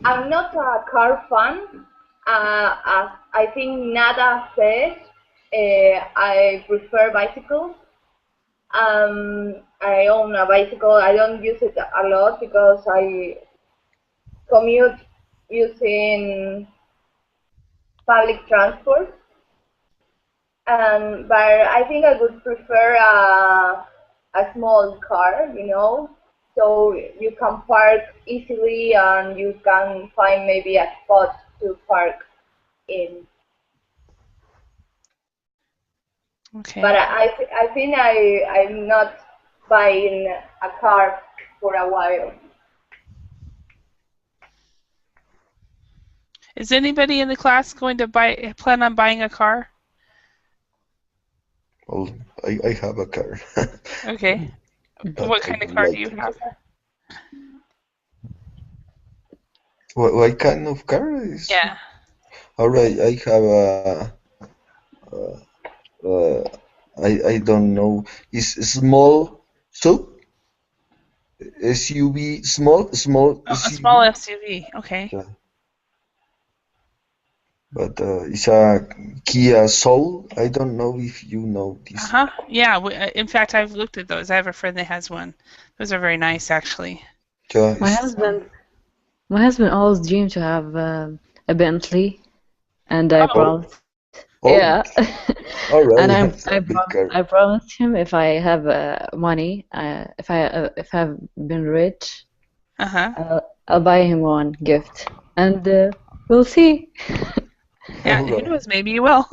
Speaker 6: I'm not a car fan. As I think Nada said, I prefer bicycles. I own a bicycle. I don't use it a lot because I commute using public transport. But I think I would prefer a small car, so you can park easily and you can find maybe a spot to park in.
Speaker 1: Okay.
Speaker 6: But I think I'm not buying a car for a while.
Speaker 1: Is anybody in the class going to plan on buying a car?
Speaker 5: Well, I have a car.
Speaker 1: Okay. What kind of car do you have?
Speaker 5: What kind of car is?
Speaker 1: Yeah.
Speaker 5: All right, I have I don't know. It's small sub. SUV, small
Speaker 1: A
Speaker 5: SUV.
Speaker 1: small SUV. Okay.
Speaker 5: Yeah. But it's a Kia Soul. I don't know if you know this.
Speaker 1: Yeah. In fact, I've looked at those. I have a friend that has one. Those are very nice, actually.
Speaker 5: Yeah,
Speaker 3: My husband always dreamed to have a Bentley, and I promised.
Speaker 5: oh,
Speaker 3: Yeah,
Speaker 5: all right.
Speaker 3: and
Speaker 5: It's a big car.
Speaker 3: I promised him if I have money, if I've been rich, I'll buy him one gift, and we'll see.
Speaker 1: Yeah, who knows? Maybe you will.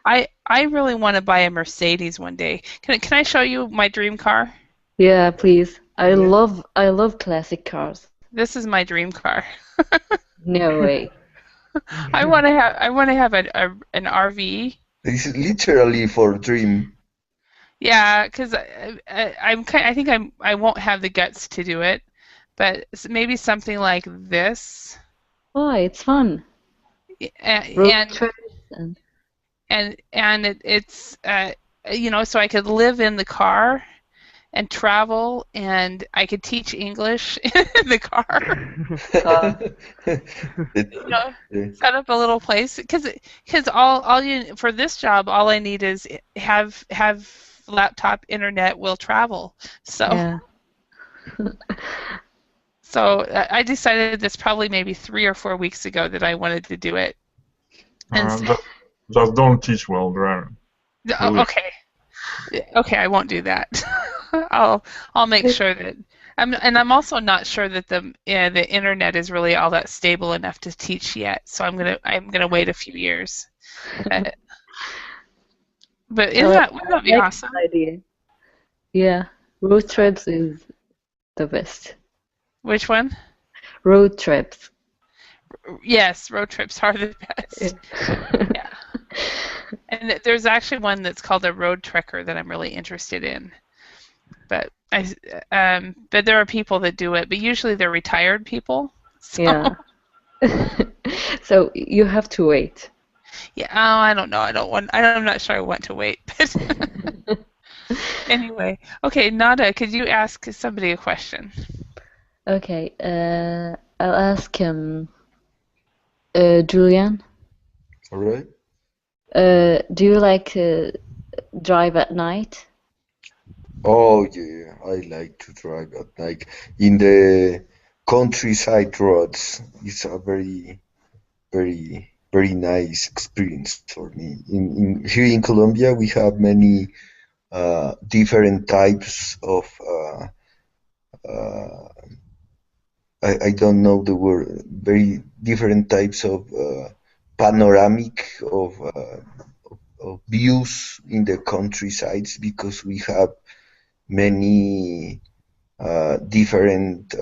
Speaker 1: I really want to buy a Mercedes one day. Can I show you my dream car?
Speaker 3: Yeah, please. I love classic cars.
Speaker 1: This is my dream car.
Speaker 3: No way.
Speaker 1: I want to have an RV.
Speaker 5: It's literally for dream.
Speaker 1: Yeah, because I think I won't have the guts to do it, but maybe something like this.
Speaker 3: Why? It's fun.
Speaker 1: And it's so I could live in the car and travel, and I could teach English in the car. Set up a little place because all you for this job, all I need is have laptop, internet, will travel. So.
Speaker 3: Yeah.
Speaker 1: So I decided this probably maybe 3 or 4 weeks ago that I wanted to do it. And
Speaker 4: just don't teach while driving.
Speaker 1: Okay. Okay, I won't do that. I'll make sure that I'm also not sure that the internet is really all that stable enough to teach yet. So I'm gonna wait a few years. But wouldn't that be awesome?
Speaker 3: Idea. Yeah, road trips is the best.
Speaker 1: Which one?
Speaker 3: Road trips.
Speaker 1: Yes, road trips are the best. Yeah. And there's actually one that's called a road trekker that I'm really interested in. But but there are people that do it, but usually they're retired people. So.
Speaker 3: Yeah. So you have to wait.
Speaker 1: Yeah. Oh, I don't know. I'm not sure I want to wait. But anyway, okay, Nada, could you ask somebody a question?
Speaker 3: Okay. I'll ask him. Julian.
Speaker 5: All right.
Speaker 3: Do you like drive at night?
Speaker 5: Oh yeah, I like to drive at night in the countryside roads. It's a very, very, very nice experience for me. Here in Colombia, we have many different types of I don't know the word. Very different types of panoramic of views in the countrysides because we have many different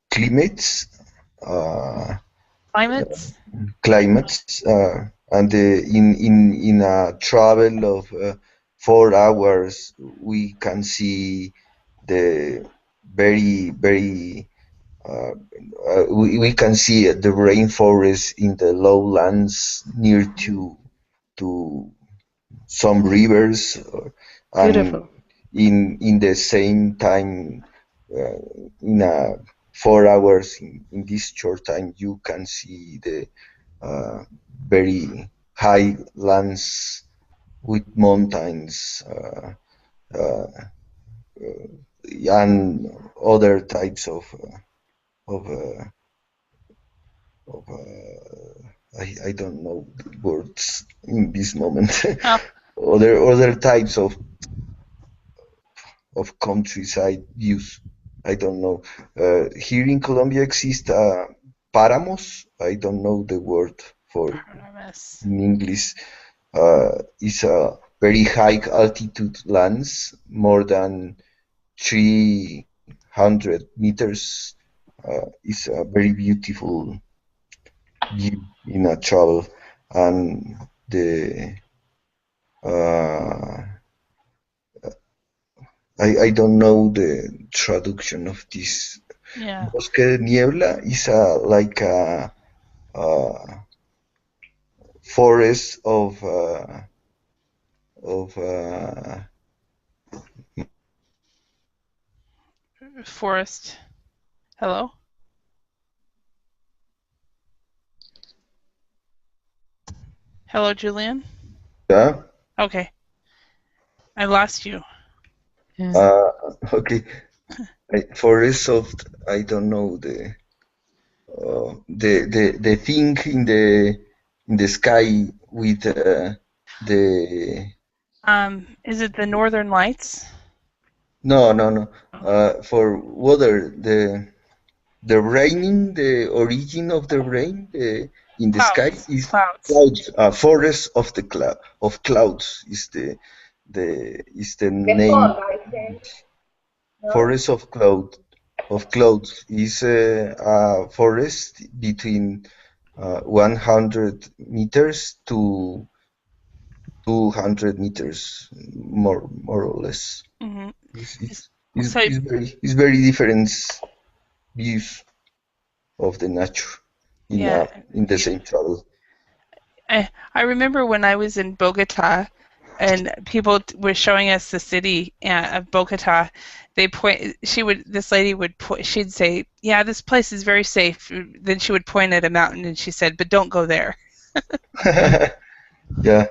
Speaker 5: climates. Climates, and in a travel of 4 hours, we can see the very very. We can see the rainforest in the lowlands near to some rivers, and
Speaker 3: Beautiful.
Speaker 5: in the same time, in a 4 hours in this short time, you can see the very high lands with mountains and other types of I don't know words in this moment. Other types of countryside views. I don't know. Here in Colombia exists páramos. I don't know the word for in English. It's a very high altitude lands, more than 300 meters. It's a very beautiful view in a travel, and the I don't know the traduction of this.
Speaker 1: Yeah.
Speaker 5: Bosque de Niebla is like a forest of
Speaker 1: forest. Hello? Hello, Julian?
Speaker 5: Yeah.
Speaker 1: Okay. I lost you.
Speaker 5: Okay. Forest of, I don't know, the thing in the sky with the
Speaker 1: Is it the Northern Lights?
Speaker 5: no. For water, the raining, the origin of the rain in the sky is clouds. Forest of the clouds is the name.
Speaker 6: fog, I think. No?
Speaker 5: Forest of clouds is a forest between 100 meters to 200 meters, more or less.
Speaker 1: Mm-hmm.
Speaker 5: It's very different views of the nature in the same travel.
Speaker 1: I remember when I was in Bogota and people were showing us the city of Bogota. This lady would she'd say, "Yeah, this place is very safe." Then she would point at a mountain and she said, "But don't go there."
Speaker 5: Yeah.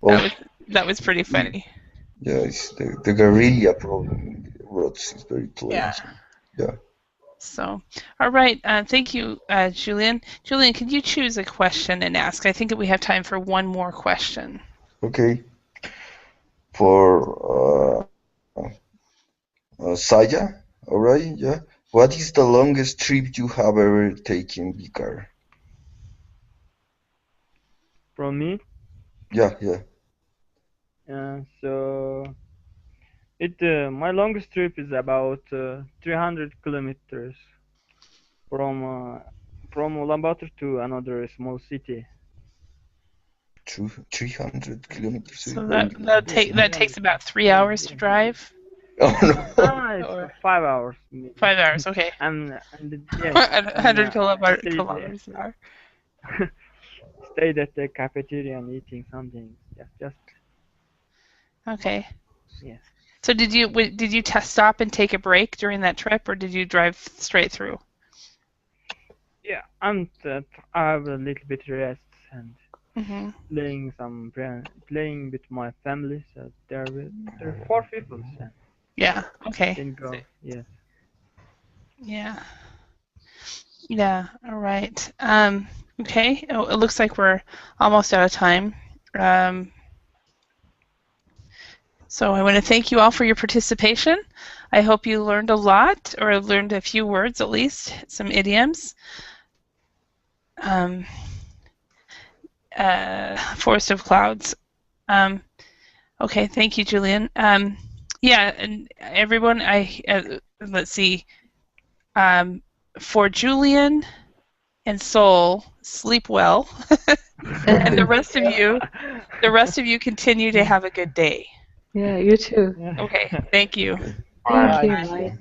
Speaker 5: Well,
Speaker 1: that was pretty funny.
Speaker 5: Yeah, it's the guerrilla problem in the roads is very plain. Yeah.
Speaker 1: So, all right. Thank you, Julian. Julian, could you choose a question and ask? I think that we have time for one more question.
Speaker 5: Okay. For Saya, all right. Yeah. What is the longest trip you have ever taken by car?
Speaker 2: From me?
Speaker 5: Yeah.
Speaker 2: So my longest trip is about 300 kilometers from Ulaanbaatar to another small city.
Speaker 5: 300 kilometers.
Speaker 1: So that takes about 3 hours to drive.
Speaker 5: Oh no!
Speaker 2: It's 5 hours.
Speaker 1: 5 hours, okay.
Speaker 2: And yes,
Speaker 1: 100 kilometers an hour.
Speaker 2: Stayed at the cafeteria and eating something. Just.
Speaker 1: Okay.
Speaker 2: Yes.
Speaker 1: So did you stop and take a break during that trip, or did you drive straight through?
Speaker 2: Yeah, and I have a little bit rest and
Speaker 1: mm-hmm.
Speaker 2: playing with my family. So there are 4 people. So
Speaker 1: yeah. Okay.
Speaker 2: Didn't go. Yes.
Speaker 1: Yeah. Yeah. All right. Okay. Oh, it looks like we're almost out of time. So I want to thank you all for your participation. I hope you learned a lot, or learned a few words at least, some idioms. Forest of clouds. Okay, thank you, Julian. Yeah, and everyone, let's see. For Julian and Sol, sleep well, and the rest of you continue to have a good day.
Speaker 3: Yeah, you too.
Speaker 1: Okay, thank you.
Speaker 3: Thank you. Bye.